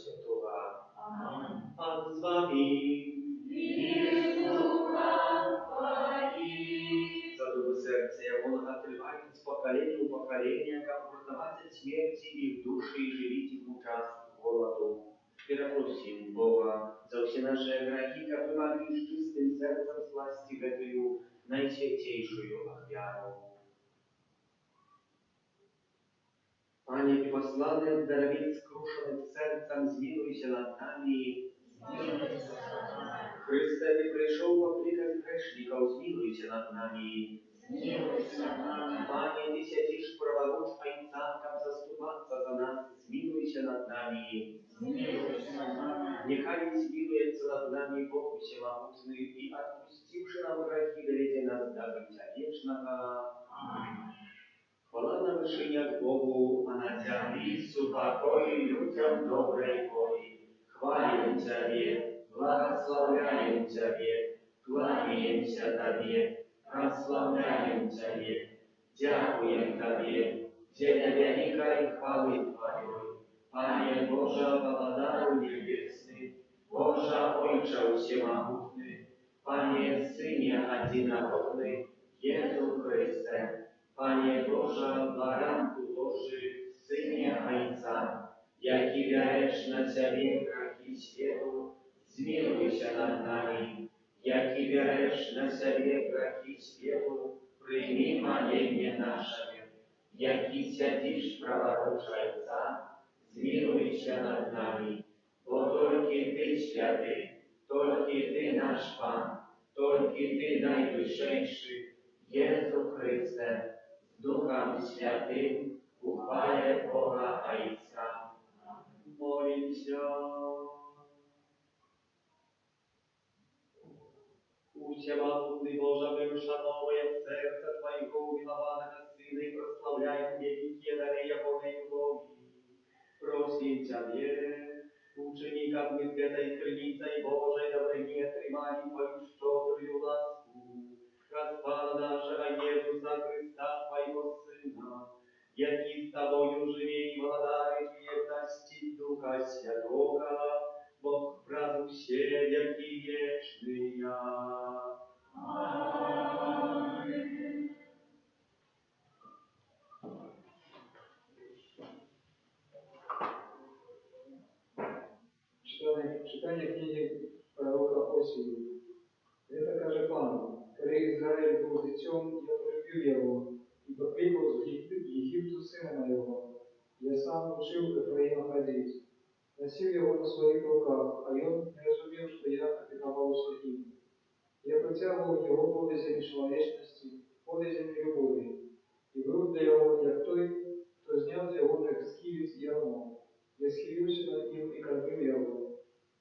Świętowa. Pan z wami. За дух сердца его отрывайте с поколения в поколение, как продаватель смерти и в души, и живите в час голоду. Перепросим Бога за все наши грехи, как мы с чистым сердцем сласти готовю наисвятейшую офиару. Panie posłany, darowit skruszonych sercem, zmiłuj się nad nami. Chryste, Ty przyszedł poklикать грешников, zmiłuj się nad nami. Panie, Ty siedzisz praworуч ojcам, zastupаться za nas, zmiłuj się nad nami. Niechaj zmiłuje nad nami Bóg Всемогутный i odpuściwszy nam grzechy, dowiedzie nas do życia wiecznego. Chwała na wyżyniach Bogu, a na ziemi supokoi ludziom dobrej woli. Chwalię Ciebie, błogosławię Ciebie, kłanię się Tobie, prosławię Ciebie, dziękuję Tobie, dzielę wielkiej chwały Twojej. Panie Boże, Władaro Niebiesny, Boże Ojcze Wszechmogutny, Panie Synie Jedynorodny, Jezu Chryste, Panie Boże, Baranku Boży, Synie Ojca, jaki wiaresz na Ciebie grzechy światu, zmiłuj się nad nami. Jaki wiaresz na Ciebie grzechy światu, przyjmij modlenie nasze. Jaki siedzisz praworuч Ojca, zmiłuj się nad nami. Bo tylko Ty święty, tylko Ty nasz Pan, tylko Ty najwyższy, Jezu Chryste, z Duchem Świętym, uchwale Boga Ojca. Modlimy się. Всемогутный Боже, мы ушановуем сердце Твоего умилованного Сына и прославляем великие дары Его любови. Просим Тебе, учени, как мы с этой крыльцей Божией добрыни отримали Твою щедрую ласку, распала нашего Иисуса Христа, Твоего Сына, яки с Тобою живи и владаешь вечности Духа Святого, Бог правду все веки вечные. Аминь. Читание книги пророка Осии. Это каже Пан, коли Израиль был детем, я полюбил его, и привел в Египту сына моего. Я сам учил Ефраима ходить. Носил его на своих руках, а он не разумел, что я опековался им. Я протягивал его повязями человечности, повязями любови, и был для его, як той, кто знял для его скивец ярмо. Я схилився над ним и кормил его.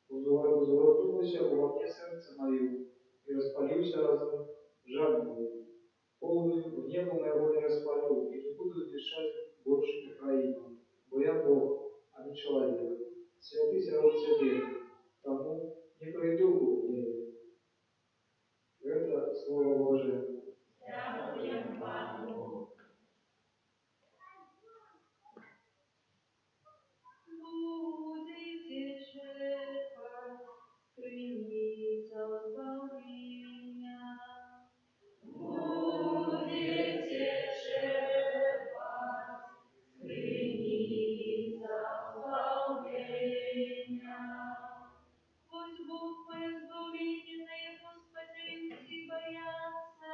Узвратилося во мне сердце мое, и распалился разом жадную. Полную в небо моего не распалю, и не буду дышать больше Ефраима, бо я Бог, а не человек. Святый род тебе, тому не пройду в небе. Это Слово Божие. Дякуем Пану. Будете черпать крыница избавления. Будете черпать крыница избавления. Пусть Бог по избавлению Господи, и боятся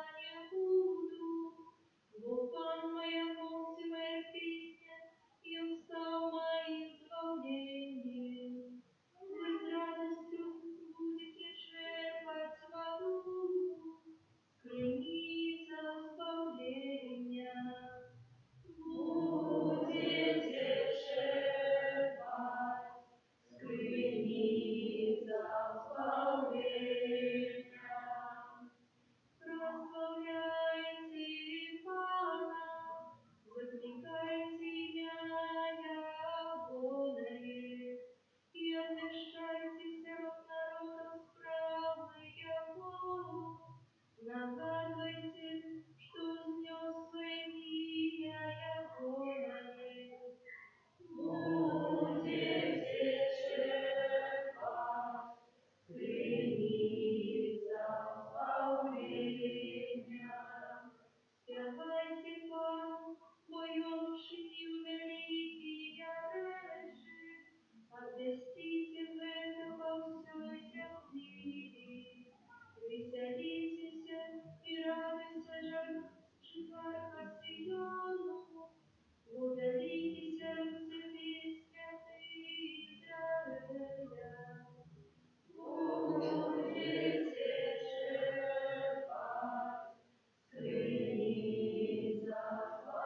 Возвестите в это во всем мире, веселитесь и радуйся же, житарка Сиону, удалитесь все святые Израиля. Будете черпать скрыни захваления.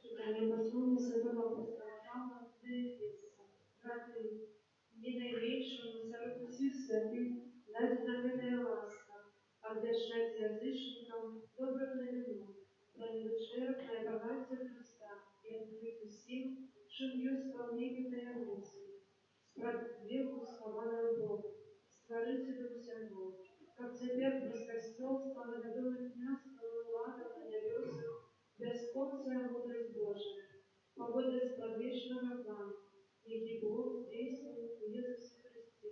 Читання послання Святого апостола Павла до Ефесця. Брати, не найменшому серед усіх святих дасть знаменная ласка, обвящать язычникам добрым новину, про недочерпное богатство Христа и открыть всем, шумью исполнению таямницы, справить веку схованную Богу, Створителю всего, как теперь проскостел славоведомый князь Павлада на небесах, бесконцая мудрость Божия, погода сподвечного плана, який Бог действует в Иисусе Христе,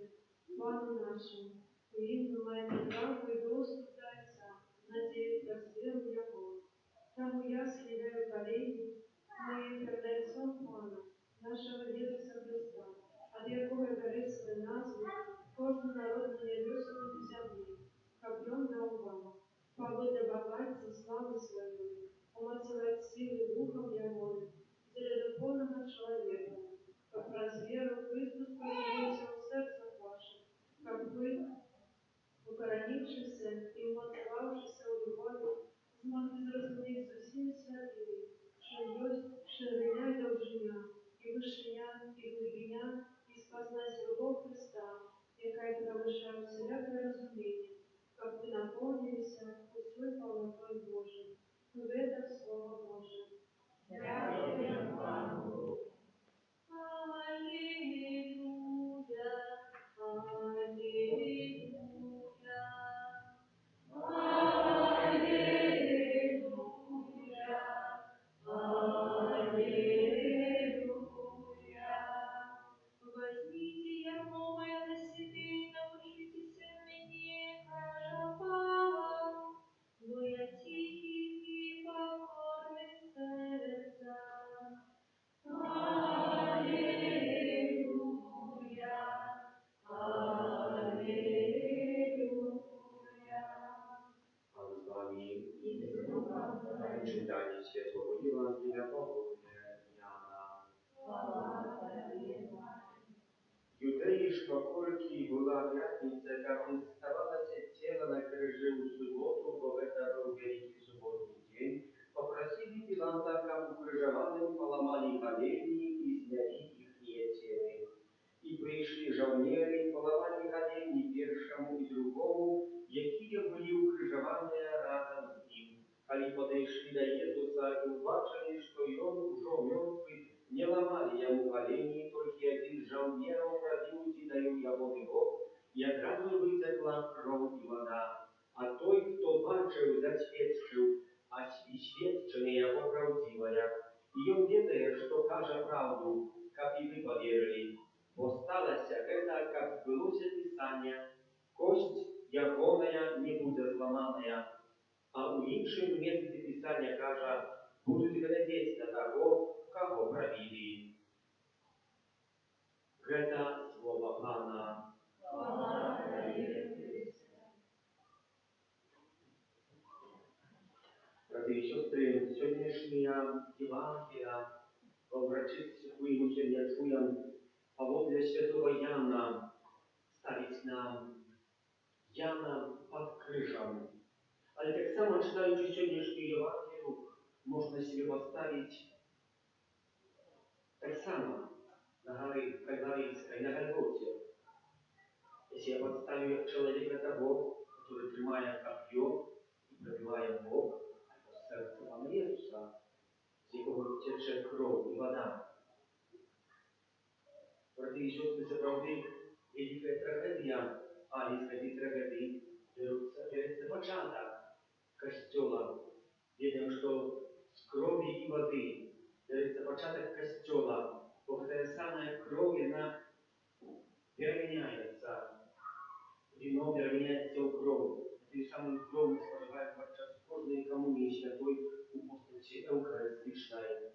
Пану нашему, им маємо право и доступ до Отца, надеясь на веру Его. Тому я следую колени, мы перед Отцом Пана, нашего Иисуса Христа, от якого горится назву, кожен народ на небесах и земле, копьем на угам, погода богатства славы своей, умацевать силы духом Его, зеледополненного человека, как разверу Христос появился в сердцах ваших, как вы, укоронившийся и умацевавшийся в любови, змогли зрозуміти со всеми святыми, что есть ширина и довжиня, и вышиня, и глубиня, и спознать любовь Христа, якая превышает всякое разумение, как вы наполнились устой полнотой Божией. В это Слово Божие. Дякую Пану. Аллилуйя, аллилуйя. Возьмите ярмо мое на себе и научитесь мне, кажа Павла, бо я тихий и покорный сердца. Аллилуйя, аллилуйя. Pan z wami. Czytanie Świętego Ewangelia Pawłowie Jana. Judei Szkokurki była pятница, как оставалось тело на крыже в субботу, бо это был великий субботний день, попросили Пилата, как укрыжованным поломали колени и сняли ихние тела. И пришли жовнери, поломали колени первому и другому, якие были укрыжованы разом с ним. Коли подошли до Иисуса и убачили, что и он уже мертвый, не ломали ему колени, только один жовнер пробил диною его, и одразу вытекла кровь и вода. А той, кто бачил, засвідчив, а свідчення його правдивое. И он ведает, что каже правду, как и вы поверили. Бо сталося это, как сбылося Писание, кость ягоная не будет сломанная, а у іншим месте Писания каже, будут глядеть на того, кого пробили. Это слово Пана. Брати і сестри, сьогоднішня Євангелія, обращитися своїм ученням чуєм, а вот для святого Яна ставить нам Яна под крыжом. Але так само, читаючи сьогоднішню Євангелію, можна себе поставить так само на горе Кальварийской, на Гольготе. Если я подставлю человека того, который, тримая копье и пробивая Бог, серце Пана Ісуса, з якого тече кров і вода. Брати і сестри, це правди велика трагедія, а із цієї трагедії береться початок Костела. Видим, що з крові і води береться початок Костела, бо це саме кров, вона переміняється вино, переміняється у кров. Той самий кров ми споживаємо під час кожної комунії святої у постаті Евхаристичної.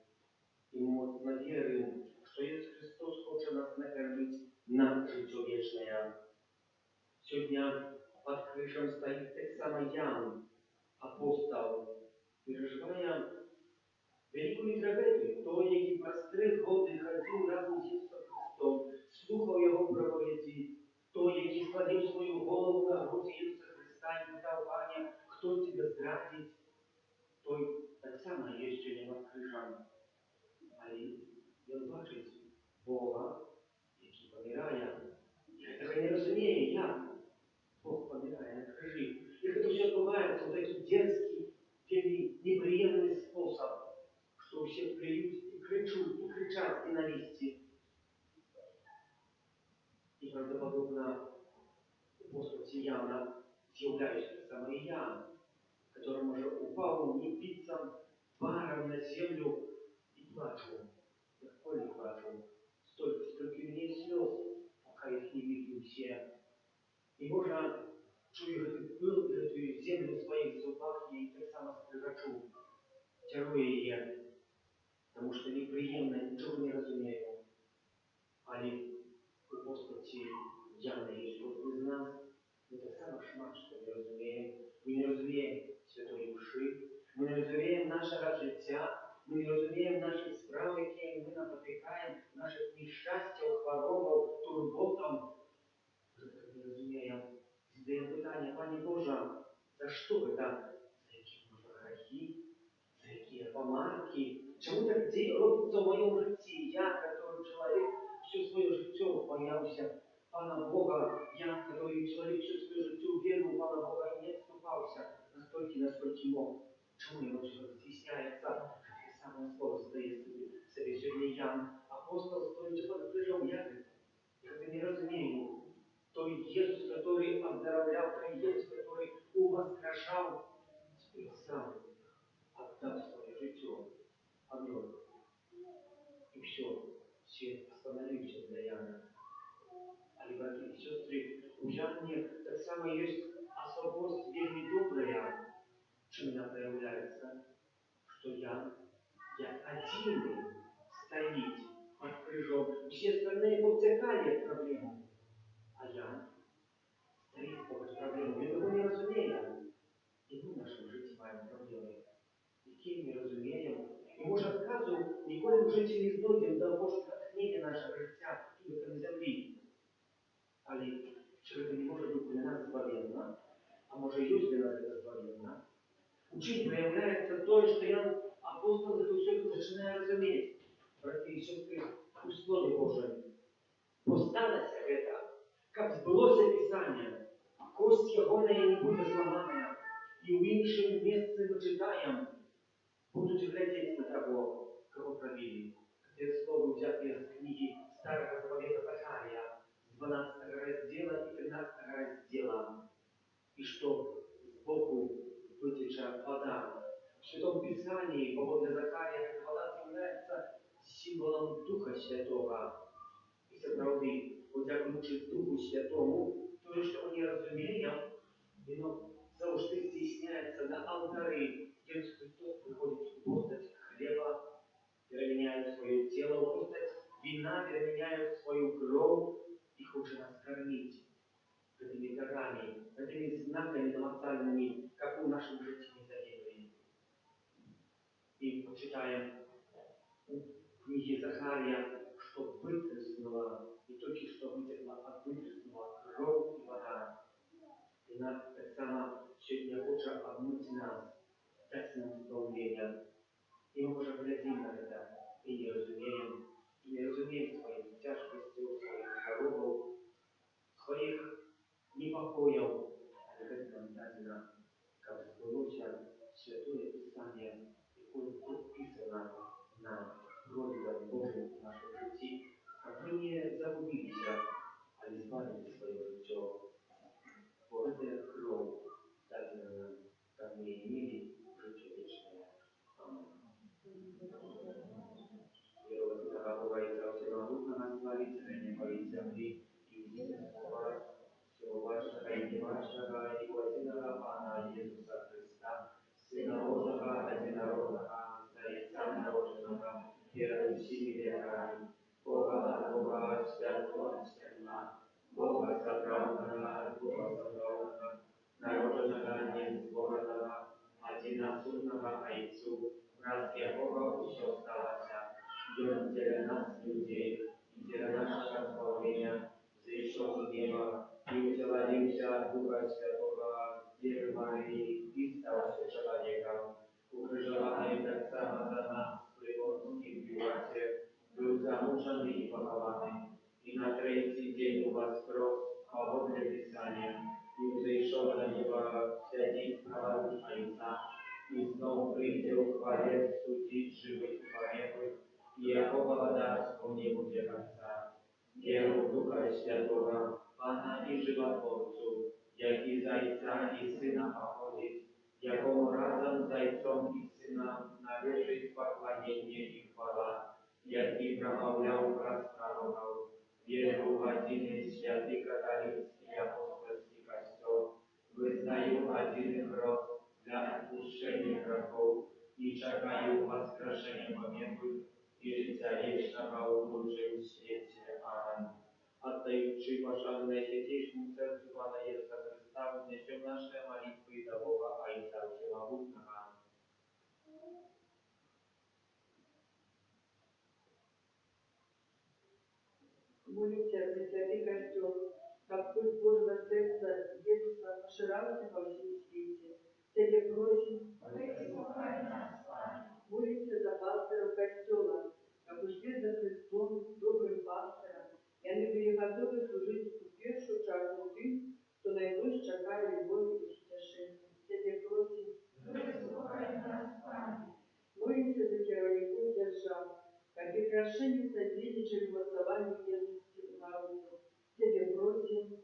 І ми навіримо, що Ісус Христос хоче нас накормити на життя вічне. Сьогодні під кришем стоїть так само Ян, апостол, переживає великую трагедію. Той, який про 3 роки ходив разом з Ісусом Христом, слухав Його проповіді, той, який складив свою голову на грудь Ісуса Христа і питав Паня, хто тебе зрадить, той так само є ще не над крижем. Але він бачить Бога, який помирає. І цього не розуміє, як Бог помирає на крижі. Як це все відбувається в такий дерзкий, неприємний спосіб, що всі плюють і кричуть, і кричать ненависті. І правдоподобно постаті Яна з'являється саме Ян, которому уже упал небитцем варом на землю и плачу. Я в поле плачу. Сколько у меня слез, пока их не видели все. И можно, чую этот пыл, эту землю в своих зубах, я и так само скрежачу. Тярую ее, потому что неприемно, ничего не разумею. Але у постаті Яна є кожен з нас, ми так само шмат, що не розуміємо. Ми не розуміємо святої душі, ми не розуміємо нашого життя, ми не розуміємо наших справ, які ми напотикаємо, наших нещастя, хвороб, турботам. Ми так не розуміємо. Задаємо питання, Пані Божа, за що ви так? За які може грехи? За які помарки? Чому так робиться в моєму житті? Я, який чоловік, все свое життя боялся Пана Бога, я, который человек все свое життя верил в Пана Бога и не отступался настолько, насколько мог. Чему его человек стесняется? Какое самое слово задает себе сегодня Ян. Апостол стоит под крыжом, я это не разумею. То Иисус, который оздоровлял, то Иисус, который увоскрашал, сам отдав свое життя, обрел. И все. Свет остановився для Яна. Але, брати і сестри, у Яні так само є особливість вельми добрая, чим вона проявляється, що Ян, як один стоїть під крижом. Всі остальные повтікали проблему. А Ян стоїть попід проблему. Він того не розуміє. І ми в нашому житті маємо проблеми, які не розуміємо. І може відказу ніколи в житті не знайдемо до Божого натхнення нашого життя тут на землі. Але чи це не може бути для нас збавлено, а може є для нас це збавлено. У чим проявляється те, що я апостол це все починає розуміти. Брати і сестри, у Слові Божому. Посталося це, як збулося Писання, кость ягоная не буде зламана, і в іншому місці ми читаємо, будуть глядіти на того, кого пробили. Це слово взяте з книги Старого Завета Захарія, 12 раздела и 13 раздела. И что сбоку вытечет вода. В Святом Писании, по воде Захария, эта вода является символом Духа Святого. И правды, подякуючи Духу Святому, то, що ми розуміємо, воно завжди здійсняється на алтарі. Ісус Христос приходить в постать хлеба, переменяет свое тело, в постать вина, переменяет свою кровь и хочет нас кормить этими дарами, этими знаками колоссальными, как в нашем жизни не загибли. И почитаем в книге Захария, что вытряснула, не только что вытекла, а вытряснула кровь и вода. И нас так само сегодня хочет обмыть нас, дать нам избавление. И мы можем глядеть на это и не разумеем своих тяжкостей, своих хвороб, своих непокоев. Але это нам дадено, как сбылося Святое Писание, якое подписано на проповедях Божьих в нашем житті, как мы не загубились, а избавили свое житье. Бо это кровь дадена нам, как мы имели житье вечное. Аминь. Бога и всемогутного Славителя, не боится земли и Бога справного, народженого незборного, одиносудного Отцу, раз якого все сталося, для нас, людей, и для нашего спасения, зашел с неба, и утвердился от Духа Святого, Девы Марии, и стал человеком, укрыжованный так само за нас, при Понтском Пилате, был замучен и похован, и на третий день воскрес, подобно Писанию, и взошел на небо святейшего Отца, и снова прийти в хвале судить живых и померших, и якого дарству не будет конца. Веру в Духа Святого, Пана и Животворцу, який за Отца и Сына походит, якому разом с Отцом и Сыном належит поклонение и хвала, який промовлял пространствовал, веру в один святый католический апостольский костел, вызнаю один гроб для отпущения грехов и чекаю воскрешения померших и життя вічного у Божому світі. Амен. Отдаючи пошанное святейшему сердцу Ивана Иисуса Христа, внесем наши молитвы до Бога Отца Всемогущего. Молюся за святий костел, как путь Божьего сердца Иисуса поширався по всем свете. Тебе просим, молимся за пастора костела, как вслед за Христом, добрым пастором, я не были готовы служить у первую часу тем, кто найближче чекає любові і утешення. Тебе просим, молимся за керівників держав, как и прошение соседничали в голосовании верности народу. Тебе просим,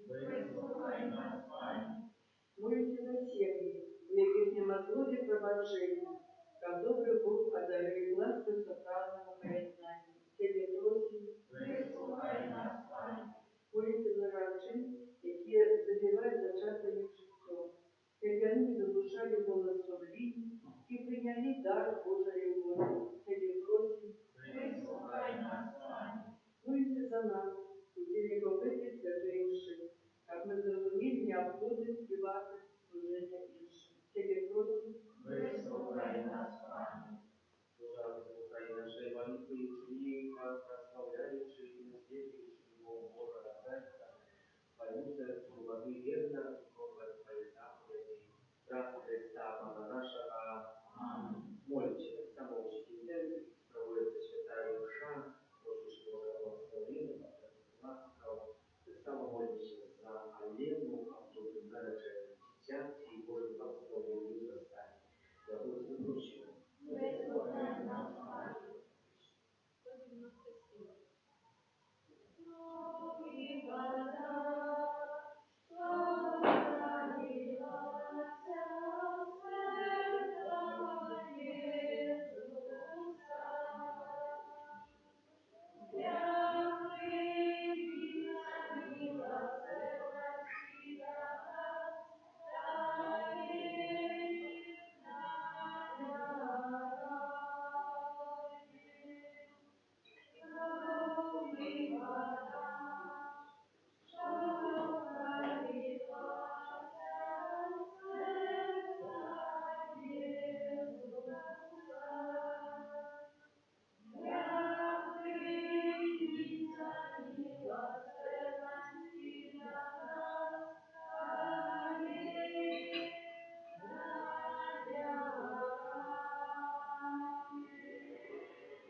молимся за семьи, в яких нема злоби пробужения, как добрый Бог одарил властью сохранного познания. Тебе просим, молимся за женщин, які забивають зачатку їх життя, як вони не заглушали голос совлінь і прийняли дар Божої любові. Тебе просим, молимся за нас, учеников этой святой мши, как мы зрозуміли необходимость і вартість служення іншим. Тебе просим, Слухай нашей молитвы и учени, как прославляющий и наследующий его Бога Сердца, твоему сердцу воды верно и кровь твоей заповеди, ради Христа, Пана нашего. Молите, самоучитель, проводится святая душа, Божьего благословения, ласков, ты самомолишься за Олену, Авдоту Гарача, дитя, и Божьего благословения достань. Да будет вручено.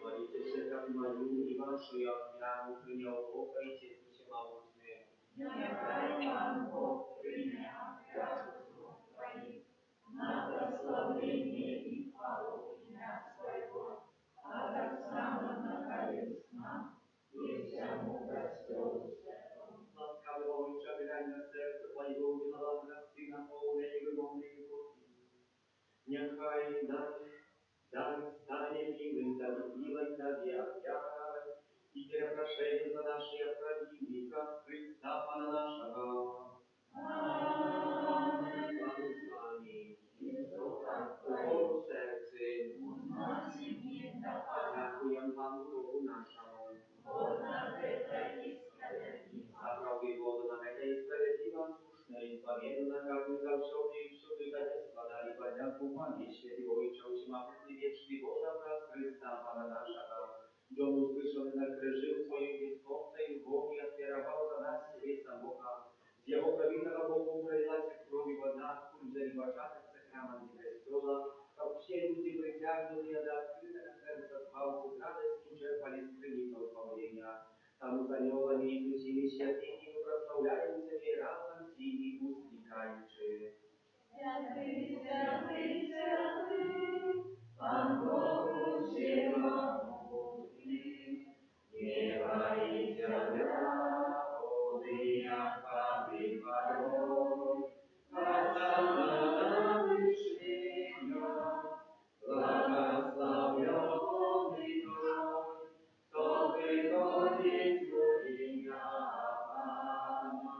Молитесь, как мою и вашу я прямо принял Бога и Тесу всемогутнее. Нехай вам Бог прийме клятву Твоих на прославление и хвалу имя Своего, а так само наконец нам и всему Престолу Святому. Ласкавого Отче, глянь на серце Твоего, виноватого Сына, полное и любовной любові. Нехай дай стане милым, справедливым, доверчивым, и прошение за наши оправдания, как Христа Пана нашего. Аминь. Пан с вами. И с Духом У Твоим. серці. Дякуємо Пану Богу нашому. Бог на это искренне. Panie Święty Ojcze, Wszechmogący wieczny Boże oraz Chrysta, Pana naszego, że On usłyszony na krzyżu swojej wielkości i Bogu otwierał za nas siebie samocha. Z Jego prawidła Bogu relacja króli woda, który w oczach Chrama Niebeskiego, a przyjęli Ci wyciągnął i odkryte na serca chwałcy, radość czerpali z krynicy odpowiednia. Tam z aniołami i ludźmi świętymi prosławiają Ciebie razem z nimi unikajczy. Święty, święty, święty, Pan Bogu wszechmogący, nieba i ziemia, wody jak pływają, Hosanna na wyżyniach, błogosławiony Trój, kto przychodzi w imię Pana.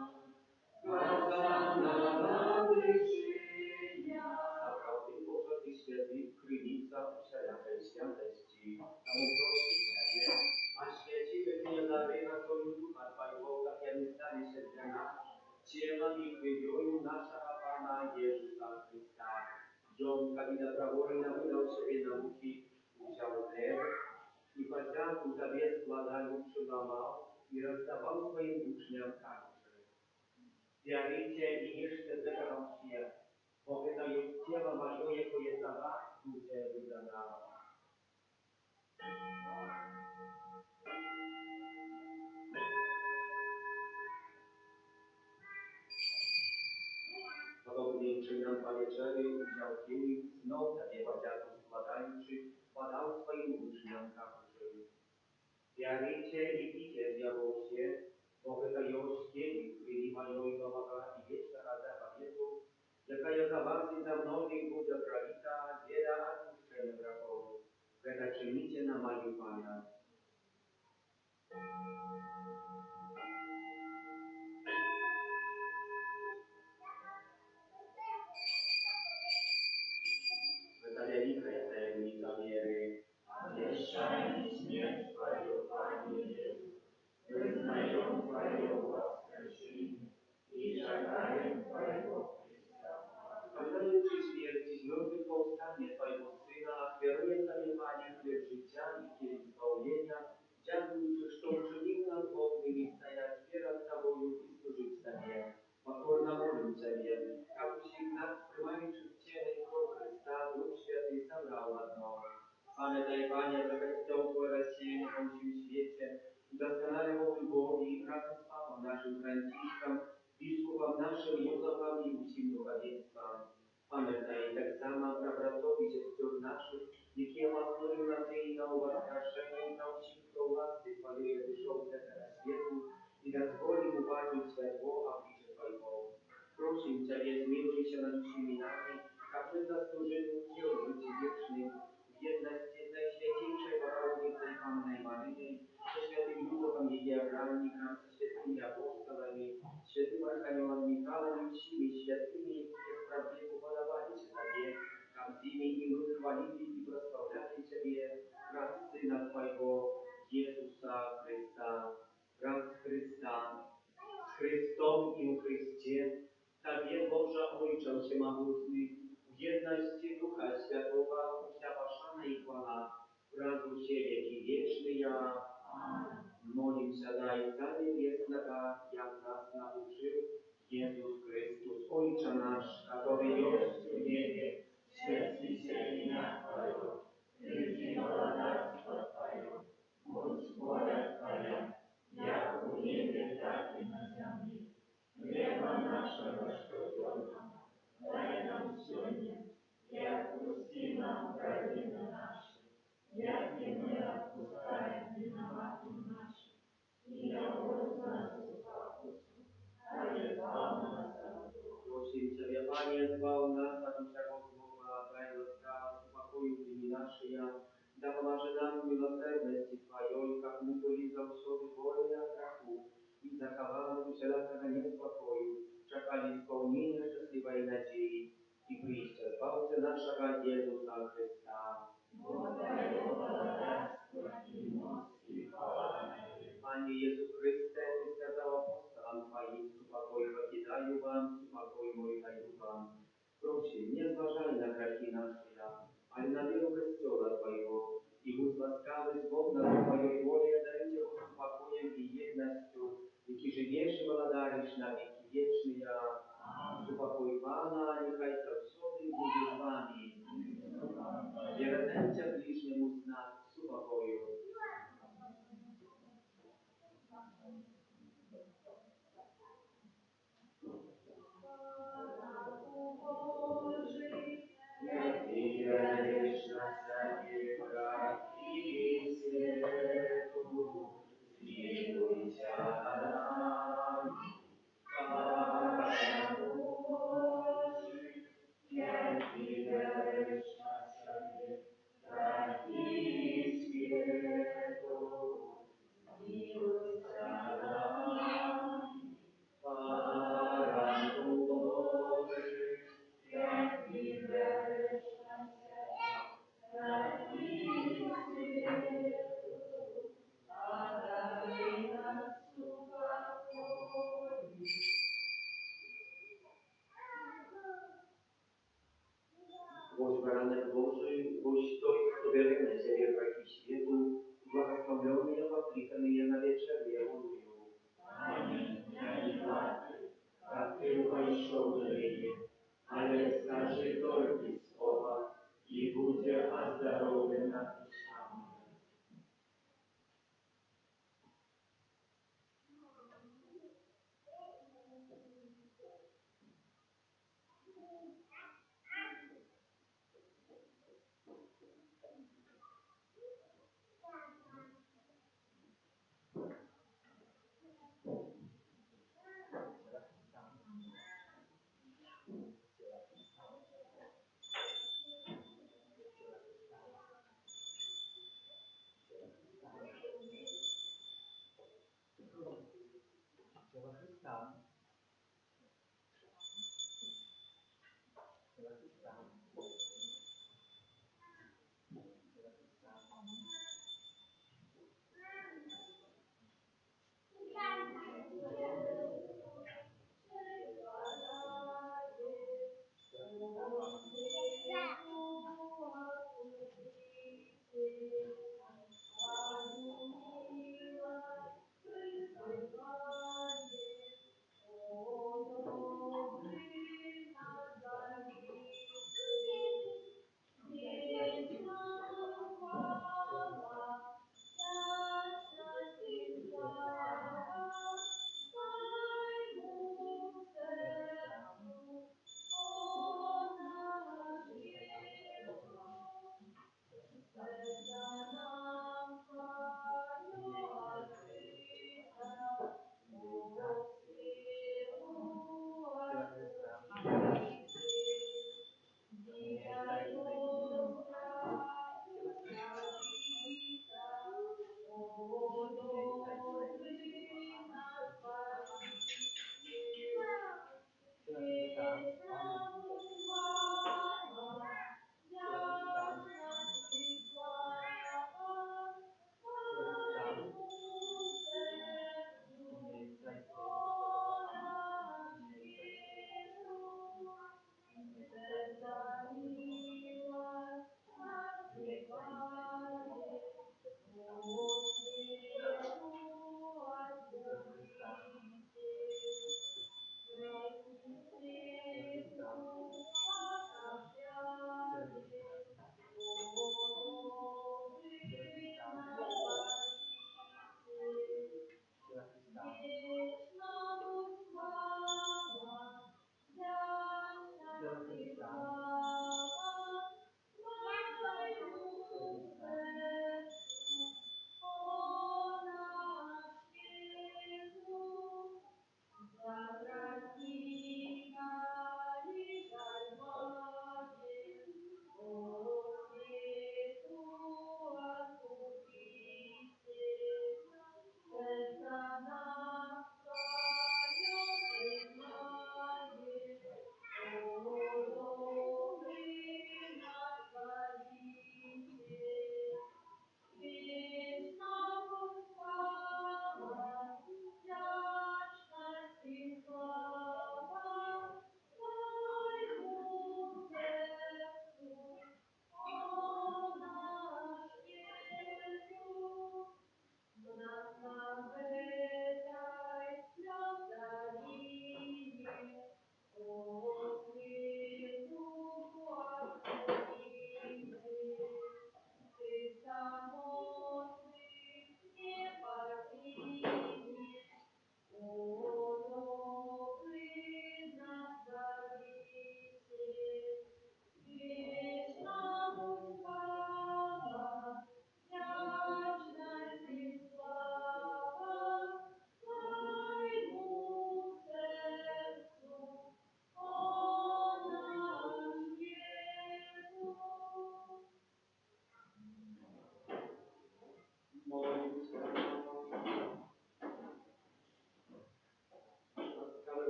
Hosanna na wyżyniach. Naprawdę, Boże, Ty święty, krynica wszelakej świętości, a my prosimy Ciebie, a świeci wychnie dary na Twoim ducha Twojego, tak jak stanie się dla nas, cielem i krwią naszego Pana Jezusa Chrysta. John, kabina praworna, wydał sobie nauki, wziął chleb i patriarchu Tobie składaniu przyłamał i rozdawał swoim uczniom karczy. Wiarujcie i jeszcze tego się, bo wydaje ciała Waszego, jako jest za Was, duże wydana. Podobnie czynią panieczery, udział kielich, znów takie padziarku składający, podał swoim uczniom karczy. Wiarujcie i pijcie zjawoście, bo wydaje kielich, krwi mojej domowa i wieczna rada Jezu, jaka jest za Was i za mnogich będzie pralita, wiera a odpuszczenie grzechów. Kiedy czynicie na moim Pana. Wydawialiśmy tajemnica wiery. Wieszczaj śmierć Twoją, Panie Jezu, wyznają Twoją woskreślenie i czekają Twojego Pamiętając przy śmierci zmrównych powstanie Twojego Syna, kieruję Tobie, Panie, chleb życia i kielich zbawienia, dziękuję, że to uczynił nam wolnymi stajać, wspierać Tobою i służyć Tobie. Pokorna molę Ciebie, abyś nas przymając Ciebie i Chrysta, Duch Święty zabrał na dno. Pamiętaj, Panie, że bez Tobą rozsienie w tym świecie, doskonale mówi Bogi, razem z Papą naszym Franciszkiem, biskupom naszym Józefem i wszystkim duchowieństwem. Pamiętaj, tak samo prabratowi sióstr naszych, jakie własną nadziei na uwaszczenie i na usilną łasy Twojej dyszące teraz światu i dozwoli mu patrzeć światło, a bliżej Twojego. Prosim Ciebie, zmiłuj się nad wszystkimi nami, a przez zasłużeniu Ci o życie wiecznym, w jedności z Najświętejszej Bogorodicy Panny Maryi, ze świętym Józefem jej Abrahamem, ze świętymi apostolami, świętym Archaniołem Michałem i wszystkimi świętymi, jakie sprawiedliwie podobali się Tobie, a z nimi i my chwalili i prosławiali Ciebie, wraz Syna Twojego, Jezusa Chrysta, wraz Chrysta, z Chrystom i u Chryście, Tobie Boże Ojcze Wszechmogący, w jedności Ducha Świętego, uciałaszana i chwała, wraz u Ciebie i wieczny ja. Molim się za Ojca Niebieskiego, jak nas nauczył Jezus Chrystus, Ojcze nasz, a Tobie jest w niebie, święci się imię Twoje, przyjdź królestwo Twoje, bądź wola Twoja, jak u niebie, tak i na ziemi. Chleba naszego codziennego daj nam dzisiaj, jak odpuści nam winy nasze, jak i my odpuszczamy winowajcom naszym. I nie wódź nas w pokuszenie, ale zbaw nas od zła. Prosimy Ciebie, Panie, zbaw nas od wszelkiego zła, daj łaskawa spokoju w dni naszej, dopomaży nam miłosierności Twojej, jak my byli zawsze wolni od grzechu i zachowani wszelkiego niespodziewania, czekali spełnienia szczęśliwej nadziei i przyjścia Zbawcy naszego Jezusa Chrysta. Panie Jezu Chryste, Ty skazał apostołom Twoim, spokój pokiedają Wam, spokój mój daję Wam. Prosi, nie zważaj na graki nasze, ale na wielu Kościoła Twojego i bądź łaskawy z Bóg na Twojej głowie, będzie uspokojem i jednością, jaki żyjesz i władarisz na wieki wieczny, ja upokój Pana, niechaj zawsze będzie z Wami. Wiernego bliźniemu znak upokoju. Jaki wierzysz na sobie, braki synu, zmiłuj się nad nami. Panu Boży, jaki wierzysz na sobie, braki synu, zmiłuj się nad nami. Panu Boży, jaki wierzysz na sobie, braki synu, badaj nas upokoju. Bądź baranek Boży, bądź той, кто берет на себя грехи światu, благословленный и вокликанный на вечер Его. Аминь. Я не плачу, как ты пошел ныне, але скажи только слово, и будь оздоровлена душа моя.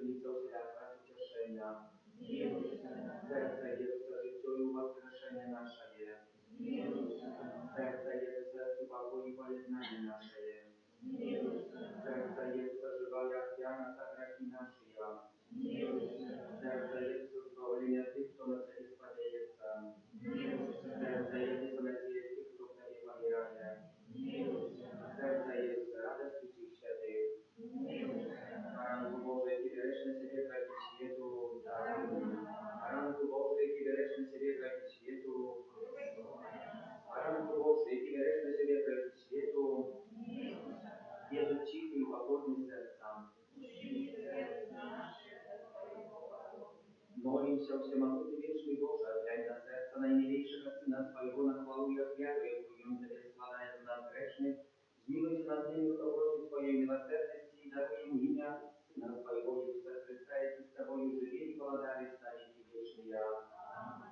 Męczennicą światła ucieszenia. Serce Jezusa, życiu i wskrzeszenie nasze je. Serce Jezusa, przypadło i pojednanie nasze je. Serce Jezusa, żywa jak wiara, za graki nasze ja. Serce Jezusa, zbawienia tych, kto na Ciebie spadziejeca. Serce Jezusa, nadzieję tych, kto w Tobie pomieraje. Serce Jezusa, radość Ci świętych. Baranku Boże, kiedy resztę Ciebie traci światu. Baranku Boże, kiedy resztę Ciebie traci światu. Baranku Boże, kiedy resztę Ciebie traci światu. Jezu cichy i pokorny serca. Molim się, Wszechmogący Wieczny Boże, daj na serca najmilejszego Syna Twojego na chwałę i ofiarę, którą Tobie składając nam grzesznych, zmiłuj się nad nimi w dobroci Twojej miłosierności i daruj im imię Syna Twojego Jezusa Chrysta, i z Tobою żywieli poladali stanie Ci wieczny ja.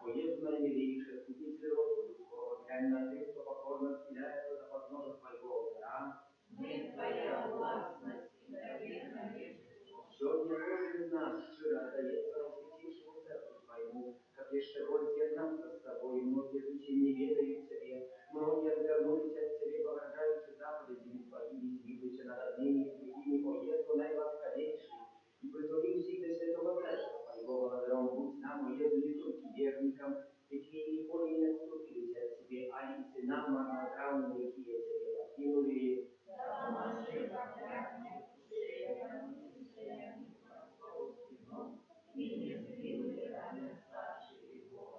O Jezu najmilejszy, skutnicy rodu ludzkiego, daj na tych, kto pokorno chwilę za podnoże Twojego ołtarza. Niech Twoja własność i wieczna Сегодня каждый из нас щиро отдается рассветившему сердцу Твоему, как еще боль еднаться с Тобой, многие души не ведают Тебе, многие отвернулись от Тебе, погрожающие заповедями Твоими, смилуйся над одними и другими, о Езу наивосходейший, и притворим всех до святого Царства Твоего, благодаром будь нам, о Езу, не только верникам, какие николи не отступились от Тебе, а и сынам марнотравным, какие Тебе покинули.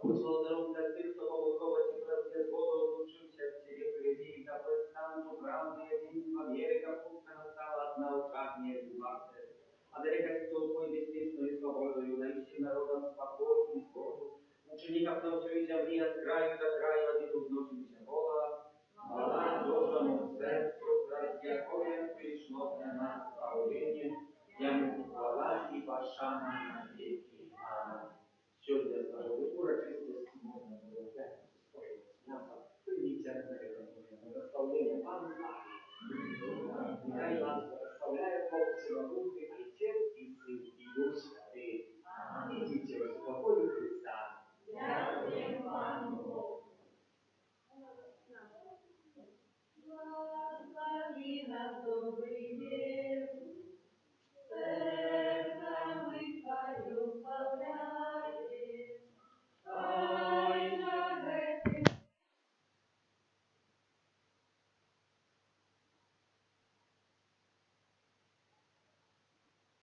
Благодаром для тех, кто помолкова Тебя с Богом научился в Тебе приведи, как бы стану правды единства веры, как пустка настала одна утратная любовь. А далеко кто Твой беспечную свободою, дай всем народам спокой и сгоду. Учеников на всей земли от краю до краю один узносимся Бога. Хвала Божьему сердцу, разъякое пришло для нас спасение, Ему хвала и пошана.